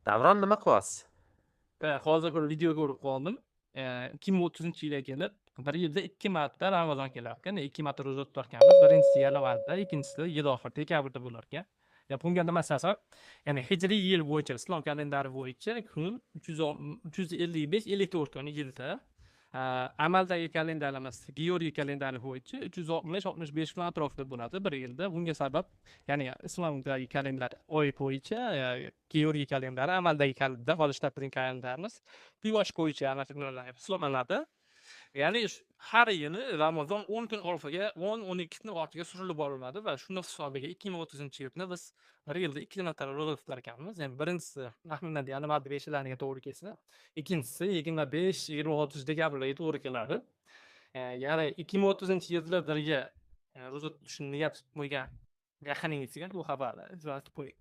Davron nima qilyapsiz? Hozir bir video ko'rib qoldim. 2030-yilga kelib, bir yilda 2 marta Ramazon kelar ekan. 2 marta ro'za tutar ekanmiz. Birinchisi yanvarda, ikkinchisi yil oxiri dekabrda bo'lar ekan. Bunga nima asosan, ya'ni hijriy yil bo'yicha, islom kalendari bo'yicha kun 355-54 kun yilda. Amaldagi kalendarimiz georgiy kalendar bo'yicha 360-65 kun atrofida bo'ladi bir yilda. Bunga sabab, ya'ni islomdagi kalendar oy bo'yicha, georgiy kalendari amaldagi kalendar, hozir bizning kalendarimiz quyosh bo'yicha hisoblanadi. Ya'ni har yili Ramazon 10 kun orqaga, 10-12 kun orqaga surilib boriladi va shuni hisobiga 2030-yilni biz bir yilda 2 marta ro'za tutar ekanmiz. Ya'ni birinchisi taxminan yanvarda 5-lariga to'g'ri kelsa, ikkinchisi 25-26 dekabrga to'g'ri keladi. Ya'ni 2030-yilda birga ro'za tutishni niyat qilib qo'ygan yaqiningizga bu xabarni aytib qo'ying.